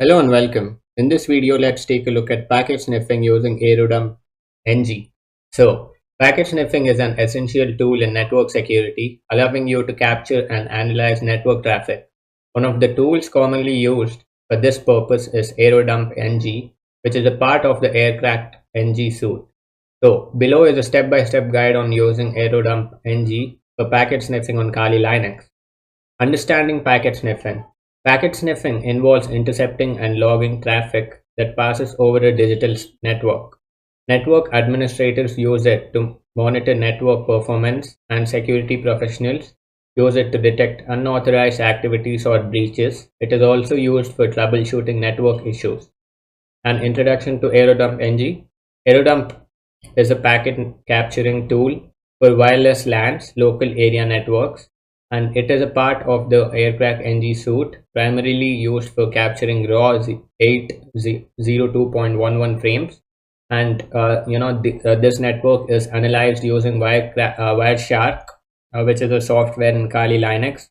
Hello and welcome. In this video, let's take a look at packet sniffing using Airodump-ng. Packet sniffing is an essential tool in network security, allowing you to capture and analyze network traffic. One of the tools commonly used for this purpose is Airodump-ng, which is a part of the Aircrack-ng suite. So, below is a step-by-step guide on using Airodump-ng for packet sniffing on Kali Linux. Understanding packet sniffing. Packet sniffing involves intercepting and logging traffic that passes over a digital network. Network administrators use it to monitor network performance, and security professionals use it to detect unauthorized activities or breaches. It is also used for troubleshooting network issues. An introduction to Airodump-ng. Airodump is a packet capturing tool for wireless LANs, local area networks, and it is a part of the Aircrack-ng suite, primarily used for capturing raw 802.11 frames. And this network is analyzed using Wireshark, which is a software in Kali Linux,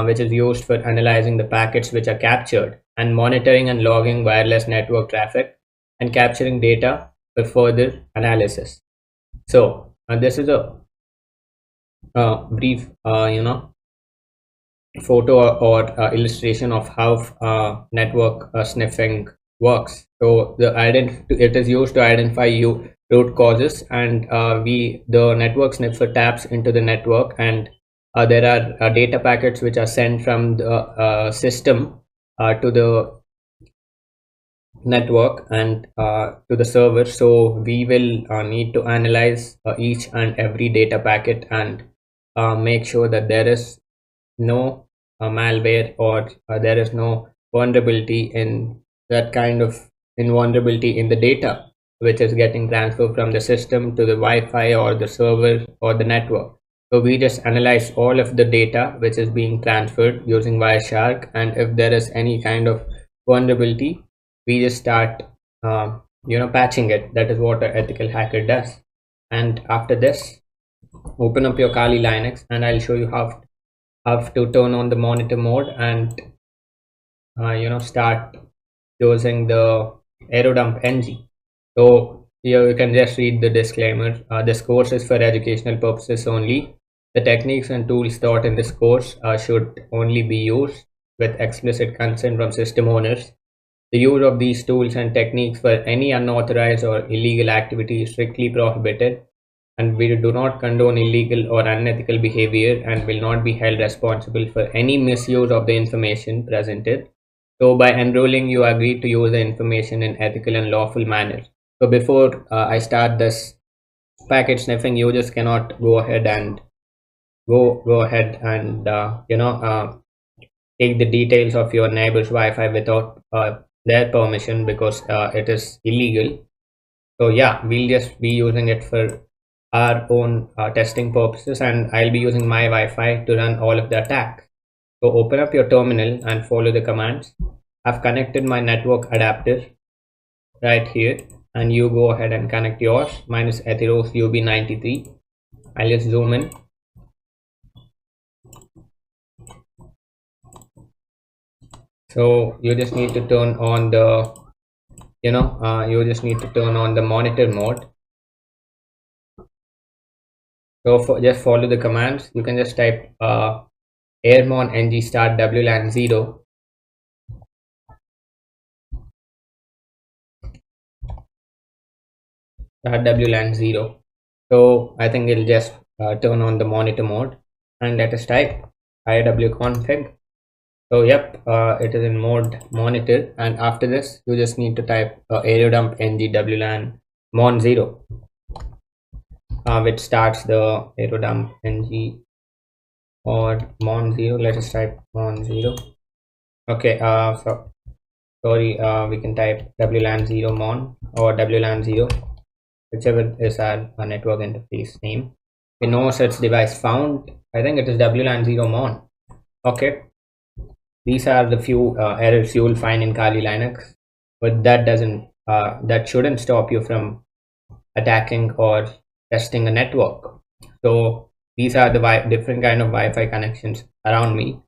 which is used for analyzing the packets which are captured and monitoring and logging wireless network traffic and capturing data for further analysis. So this is a brief photo or illustration of how network sniffing works. So it is used to identify root causes, and the network sniffer taps into the network, and there are data packets which are sent from the system to the network and to the server. So we will need to analyze each and every data packet and make sure that there is no malware or there is no vulnerability in that kind of vulnerability in the data which is getting transferred from the system to the Wi-Fi or the server or the network. So we just analyze all of the data which is being transferred using Wireshark, and if there is any kind of vulnerability, we just start patching it. That is what an ethical hacker does. And after this, open up your Kali Linux and I'll show you how to turn on the monitor mode and start using the Airodump-ng. So here you can just read the disclaimer. This course is for educational purposes only. The techniques and tools taught in this course should only be used with explicit consent from system owners. The use of these tools and techniques for any unauthorized or illegal activity is strictly prohibited, and we do not condone illegal or unethical behavior and will not be held responsible for any misuse of the information presented. So by enrolling, you agree to use the information in ethical and lawful manner. So before I start this packet sniffing, you just cannot go ahead and take the details of your neighbor's Wi-Fi without their permission, because it is illegal. So yeah, we'll just be using it for our own testing purposes, and I'll be using my Wi-Fi to run all of the attacks. So open up your terminal and follow the commands. I've connected my network adapter right here, and you go ahead and connect yours. Mine is Atheros UB93. I'll just zoom in. So you just need to turn on the monitor mode. So just follow the commands. You can just type airmon-ng start WLAN 0. Start WLAN 0. So I think it'll just turn on the monitor mode, and let us type iwconfig. So yep, it is in mode monitor, and after this you just need to type Airodump-ng WLAN mon 0, which starts the Airodump-ng or mon 0. Let us type mon 0. Okay, we can type WLAN 0 mon or WLAN 0, whichever is our network interface name. Okay, no such device found. I think it is WLAN 0 mon. Okay, these are the few errors you will find in Kali Linux, but that shouldn't stop you from attacking or testing a network. So these are the different kind of Wi-Fi connections around me,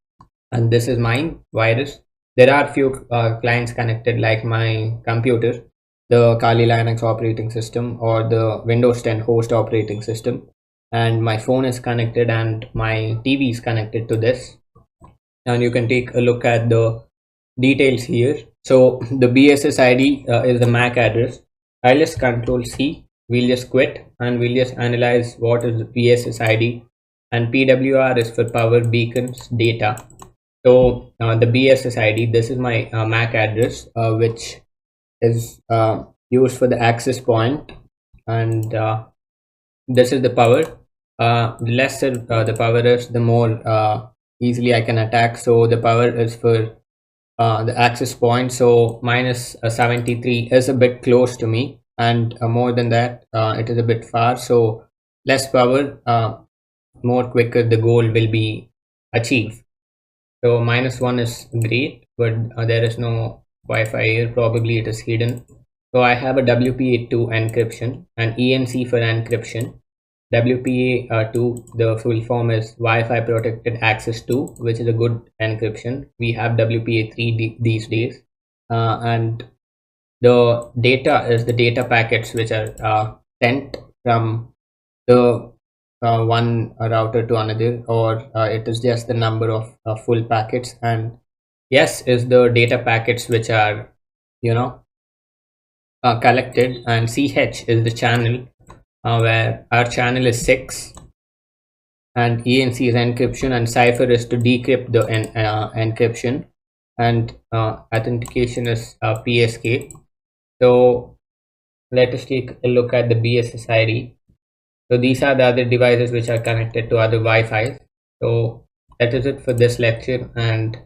and this is mine virus. There are few clients connected, like my computer, the Kali Linux operating system, or the Windows 10 host operating system, and my phone is connected and my TV is connected to this. And you can take a look at the details here. So the BSS ID is the MAC address. I'll just control C. We'll just quit and we'll just analyze what is the BSS ID. And PWR is for power beacons data. So the BSS ID, this is my MAC address, which is used for the access point, and this is the power. The lesser the power is, the more easily I can attack. So the power is for the access point. So minus 73 is a bit close to me, and more than that it is a bit far. So less power, more quicker the goal will be achieved. So -1 is great, but there is no Wi-Fi here. Probably it is hidden. So I have a WPA2 encryption and ENC for encryption. WPA2, the full form is Wi-Fi Protected Access 2, which is a good encryption. We have WPA3 these days, and the data is the data packets which are sent from the one router to another, or it is just the number of full packets. And yes is the data packets which are, you know, collected, and CH is the channel, where our channel is 6, and ENC is encryption, and cipher is to decrypt the encryption, and authentication is PSK. So let us take a look at the BSS ID. So these are the other devices which are connected to other Wi-Fi. So that is it for this lecture, and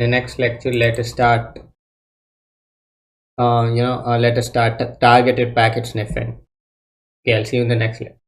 the next lecture let us start let us start targeted packet sniffing. Okay, I'll see you in the next lecture.